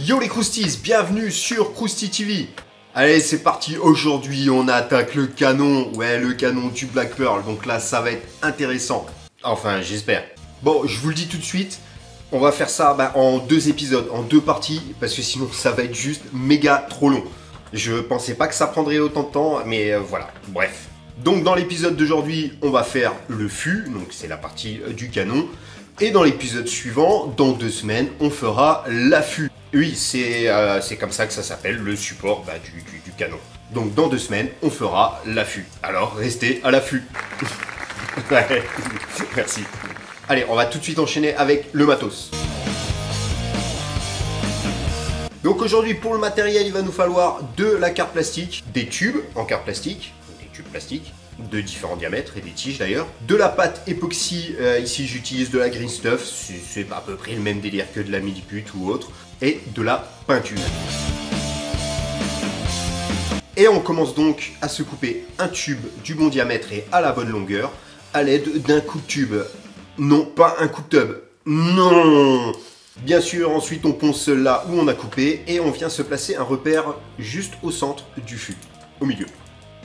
Yo les Croustis, bienvenue sur Krusty TV. Allez, c'est parti, aujourd'hui on attaque le canon, le canon du Black Pearl, donc là ça va être intéressant. Enfin, j'espère. Bon, je vous le dis tout de suite, on va faire ça en 2 épisodes, en 2 parties, parce que sinon ça va être juste méga trop long. Je pensais pas que ça prendrait autant de temps, mais voilà, bref. Donc dans l'épisode d'aujourd'hui, on va faire le fût, donc c'est la partie du canon. Et dans l'épisode suivant, dans 2 semaines, on fera l'affût. Oui, c'est comme ça que ça s'appelle, le support du canon. Donc dans 2 semaines, on fera l'affût. Alors restez à l'affût. Ouais, merci. Allez, on va tout de suite enchaîner avec le matos. Donc aujourd'hui, pour le matériel, il va nous falloir de la carte plastique, des tubes en carte plastique, des tubes plastiques, de différents diamètres et des tiges d'ailleurs. De la pâte époxy, ici j'utilise de la Green Stuff, c'est à peu près le même délire que de la Milliput ou autre. Et de la peinture. Et on commence donc à se couper un tube du bon diamètre et à la bonne longueur à l'aide d'un coupe-tube. Non, pas un coupe-tube. Non! Bien sûr, ensuite on ponce là où on a coupé et on vient se placer un repère juste au centre du fût, au milieu.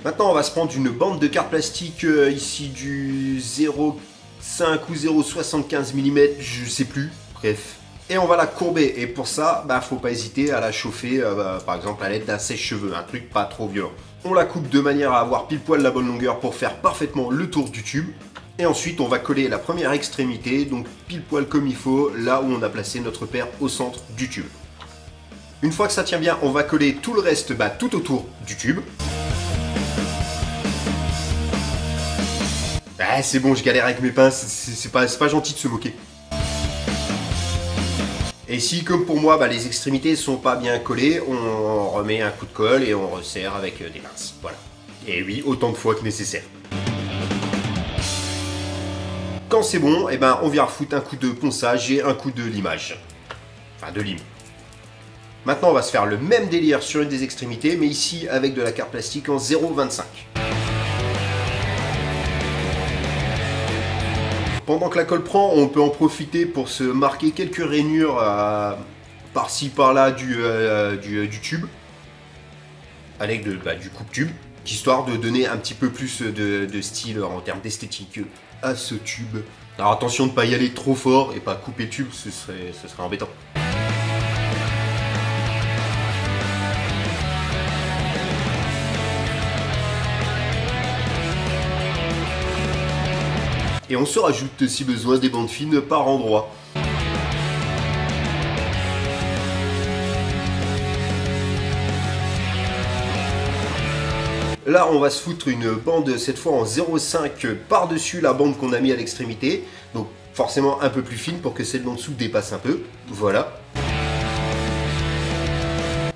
Maintenant, on va se prendre une bande de carte plastique ici du 0,5 ou 0,75 mm, je sais plus, bref. Et on va la courber, et pour ça, faut pas hésiter à la chauffer, par exemple à l'aide d'un sèche-cheveux, un truc pas trop violent. On la coupe de manière à avoir pile poil la bonne longueur pour faire parfaitement le tour du tube. Et ensuite, on va coller la première extrémité, donc pile poil comme il faut, là où on a placé notre repère au centre du tube. Une fois que ça tient bien, on va coller tout le reste tout autour du tube. Ah, c'est bon, je galère avec mes pinces, c'est pas gentil de se moquer. Et si, comme pour moi, les extrémités sont pas bien collées, on remet un coup de colle et on resserre avec des pinces. Voilà. Et oui, autant de fois que nécessaire. Quand c'est bon, on vient refoutre un coup de ponçage et un coup de limage. Enfin, de lime. Maintenant, on va se faire le même délire sur une des extrémités, mais ici avec de la carte plastique en 0,25. Pendant que la colle prend, on peut en profiter pour se marquer quelques rainures par-ci par-là du tube, avec du coupe-tube, histoire de donner un petit peu plus de style en termes d'esthétique à ce tube. Alors attention de ne pas y aller trop fort et pas couper le tube, ce serait embêtant. Et on se rajoute si besoin des bandes fines par endroit. Là on va se foutre une bande cette fois en 0,5 par-dessus la bande qu'on a mis à l'extrémité. Donc forcément un peu plus fine pour que celle d'en dessous dépasse un peu. Voilà.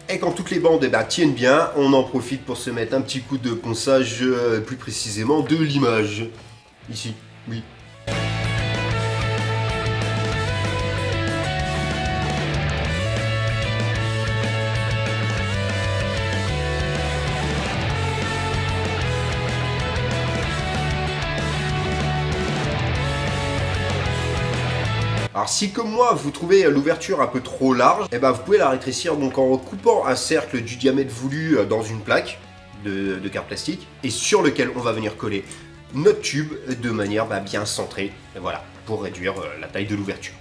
Et quand toutes les bandes tiennent bien, on en profite pour se mettre un petit coup de ponçage, plus précisément de limage. Ici. Oui. Alors si comme moi vous trouvez l'ouverture un peu trop large, vous pouvez la rétrécir donc en coupant un cercle du diamètre voulu dans une plaque de carte plastique et sur lequel on va venir coller notre tube de manière bien centrée, voilà, pour réduire la taille de l'ouverture.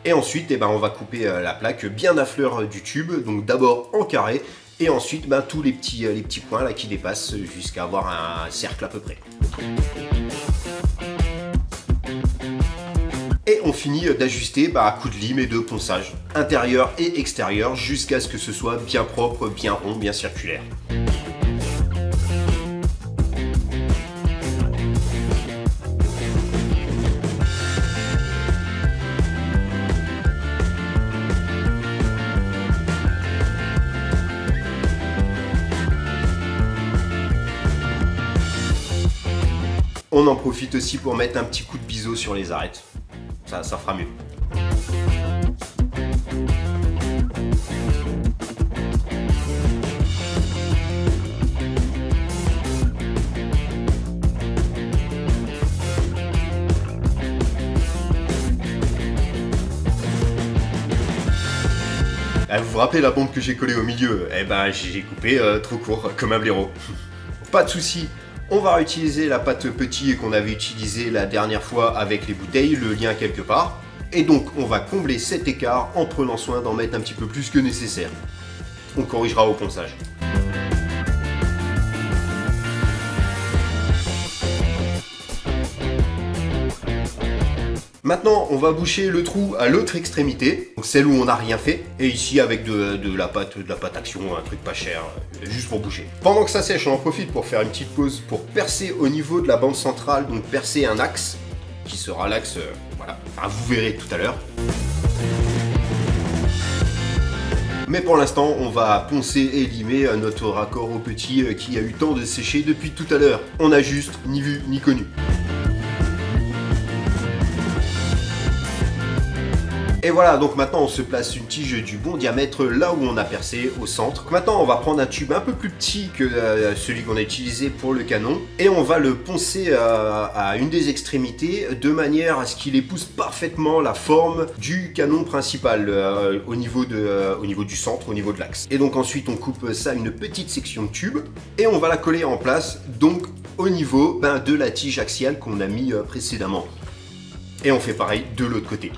Et ensuite, on va couper la plaque bien à fleur du tube, donc d'abord en carré, et ensuite tous les petits points là qui dépassent jusqu'à avoir un cercle à peu près. Et on finit d'ajuster à coups de lime et de ponçage, intérieur et extérieur, jusqu'à ce que ce soit bien propre, bien rond, bien circulaire. On en profite aussi pour mettre un petit coup de biseau sur les arêtes. Ça fera mieux. vous vous rappelez la bombe que j'ai collée au milieu? Eh ben j'ai coupé trop court, comme un blaireau. Pas de souci. On va réutiliser la pâte petit qu'on avait utilisée la dernière fois avec les bouteilles, le lien quelque part. Et donc on va combler cet écart en prenant soin d'en mettre un petit peu plus que nécessaire. On corrigera au ponçage. Maintenant, on va boucher le trou à l'autre extrémité, donc celle où on n'a rien fait, et ici avec de la pâte action, un truc pas cher, juste pour boucher. Pendant que ça sèche, on en profite pour faire une petite pause pour percer au niveau de la bande centrale, donc percer un axe, qui sera l'axe, voilà, enfin, vous verrez tout à l'heure. Mais pour l'instant, on va poncer et limer notre raccord au petit qui a eu le temps de sécher depuis tout à l'heure. On n'a juste ni vu ni connu. Et voilà, donc maintenant on se place une tige du bon diamètre là où on a percé, au centre. Maintenant on va prendre un tube un peu plus petit que celui qu'on a utilisé pour le canon et on va le poncer à une des extrémités de manière à ce qu'il épouse parfaitement la forme du canon principal au niveau du centre, au niveau de l'axe. Et donc ensuite on coupe ça une petite section de tube et on va la coller en place donc au niveau de la tige axiale qu'on a mis précédemment. Et on fait pareil de l'autre côté.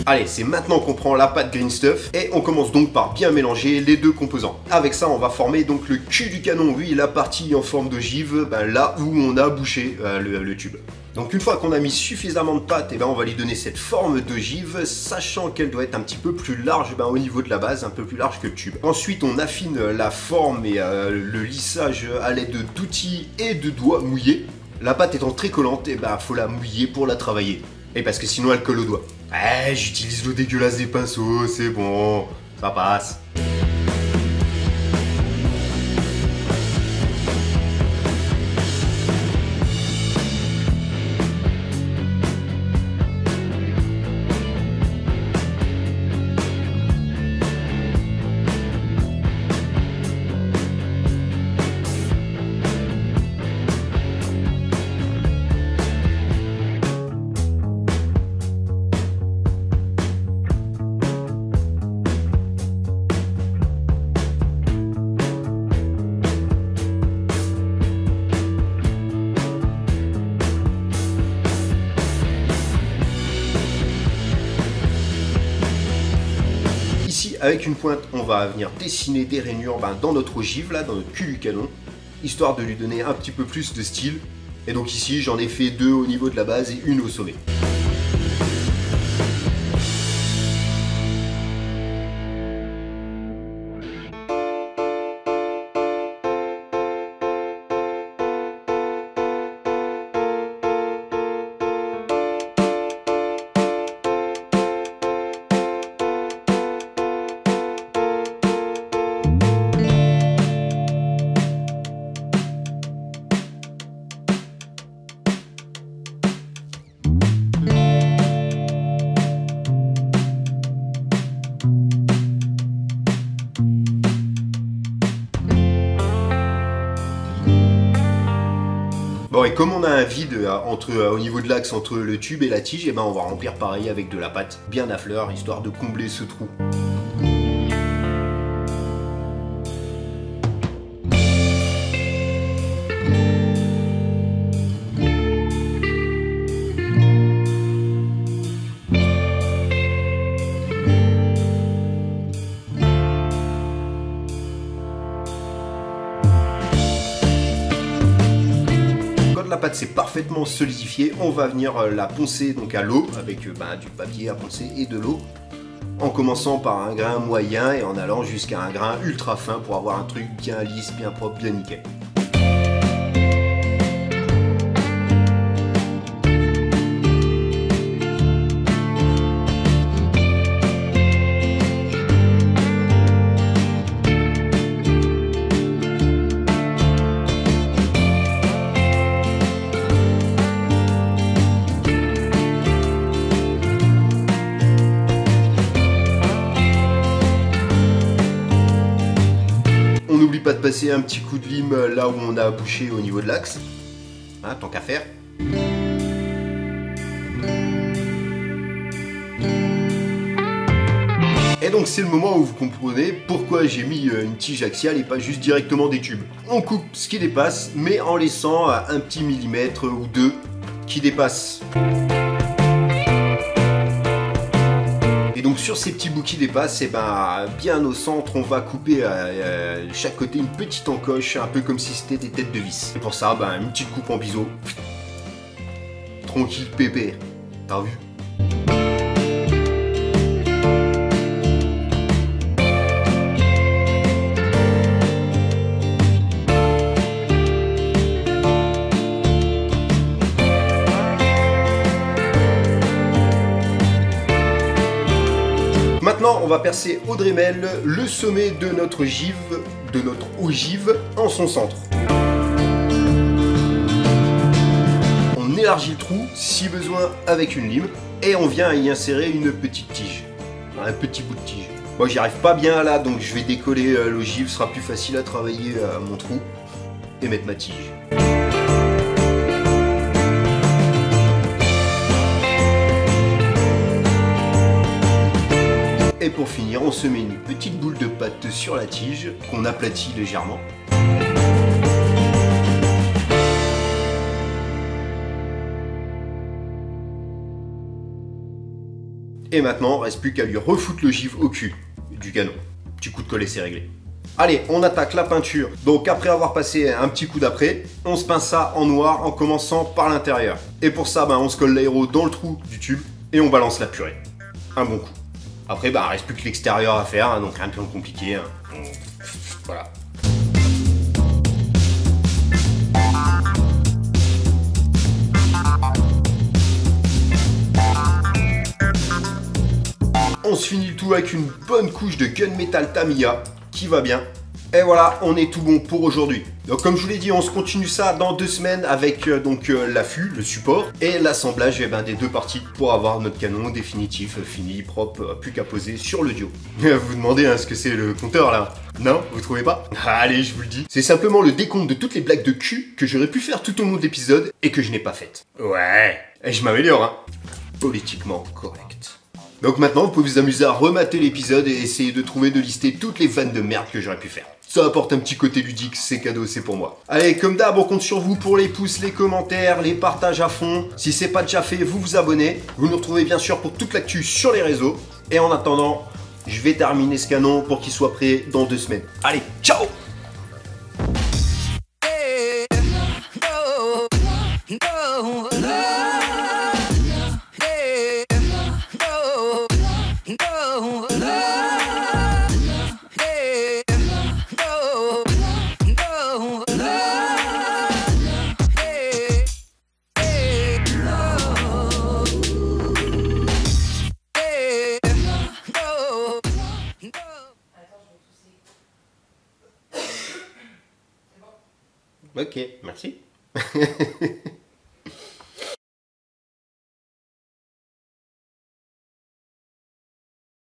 Allez, c'est maintenant qu'on prend la pâte Green Stuff et on commence donc par bien mélanger les deux composants. Avec ça, on va former donc le cul du canon, oui, la partie en forme d'ogive, là où on a bouché le tube. Donc une fois qu'on a mis suffisamment de pâte, on va lui donner cette forme d'ogive, sachant qu'elle doit être un petit peu plus large au niveau de la base, un peu plus large que le tube. Ensuite, on affine la forme et le lissage à l'aide d'outils et de doigts mouillés. La pâte étant très collante, faut la mouiller pour la travailler. Et parce que sinon elle colle au doigt. J'utilise l'eau dégueulasse des pinceaux, c'est bon, ça passe. Avec une pointe, on va venir dessiner des rainures dans notre ogive, là, dans notre cul du canon, histoire de lui donner un petit peu plus de style. Et donc ici, j'en ai fait deux au niveau de la base et une au sommet. Bon, et comme on a un vide au niveau de l'axe entre le tube et la tige, on va remplir pareil avec de la pâte bien à fleur, histoire de combler ce trou. La pâte s'est parfaitement solidifiée, on va venir la poncer donc à l'eau avec du papier à poncer et de l'eau, en commençant par un grain moyen et en allant jusqu'à un grain ultra fin pour avoir un truc bien lisse, bien propre, bien nickel. N'oublie pas de passer un petit coup de lime là où on a bouché au niveau de l'axe, hein, tant qu'à faire. donc c'est le moment où vous comprenez pourquoi j'ai mis une tige axiale et pas juste directement des tubes. On coupe ce qui dépasse, mais en laissant un petit millimètre ou deux qui dépassent. Et donc sur ces petits bouts qui dépassent, et ben, bien au centre, on va couper à chaque côté une petite encoche, un peu comme si c'était des têtes de vis. Et pour ça, ben, une petite coupe en biseau. Tranquille, pépère. T'as vu? Maintenant, on va percer au Dremel le sommet de notre ogive en son centre. On élargit le trou, si besoin, avec une lime, et on vient y insérer une petite tige, un petit bout de tige. Moi, j'y arrive pas bien là, donc je vais décoller l'ogive, ce sera plus facile à travailler mon trou, et mettre ma tige. Et pour finir, on se met une petite boule de pâte sur la tige, qu'on aplatit légèrement. Et maintenant, il ne reste plus qu'à lui refoutre l'ogive au cul du canon. Petit coup de collet, c'est réglé. Allez, on attaque la peinture. Donc après avoir passé un petit coup d'après, on se peint ça en noir en commençant par l'intérieur. Et pour ça, ben, on se colle l'aéro dans le trou du tube et on balance la purée. Un bon coup. Après, bah, il ne reste plus que l'extérieur à faire, hein, donc rien de plus compliqué. Hein. Voilà. On se finit le tout avec une bonne couche de gunmetal Tamiya qui va bien. Et voilà, on est tout bon pour aujourd'hui. Donc comme je vous l'ai dit, on se continue ça dans 2 semaines avec l'affût, le support, et l'assemblage des deux parties pour avoir notre canon définitif, fini, propre, plus qu'à poser sur le duo. Vous vous demandez ce que c'est le compteur là? Non? Vous trouvez pas? Allez, je vous le dis. C'est simplement le décompte de toutes les blagues de cul que j'aurais pu faire tout au long de l'épisode et que je n'ai pas faites. Ouais, et je m'améliore, hein. Politiquement correct. Donc maintenant, vous pouvez vous amuser à remater l'épisode et essayer de trouver, de lister toutes les vannes de merde que j'aurais pu faire. Ça apporte un petit côté ludique, c'est cadeau, c'est pour moi. Allez, comme d'hab, on compte sur vous pour les pouces, les commentaires, les partages à fond. Si c'est pas déjà fait, vous vous abonnez. Vous nous retrouvez bien sûr pour toute l'actu sur les réseaux. Et en attendant, je vais terminer ce canon pour qu'il soit prêt dans 2 semaines. Allez, ciao! Ok, merci.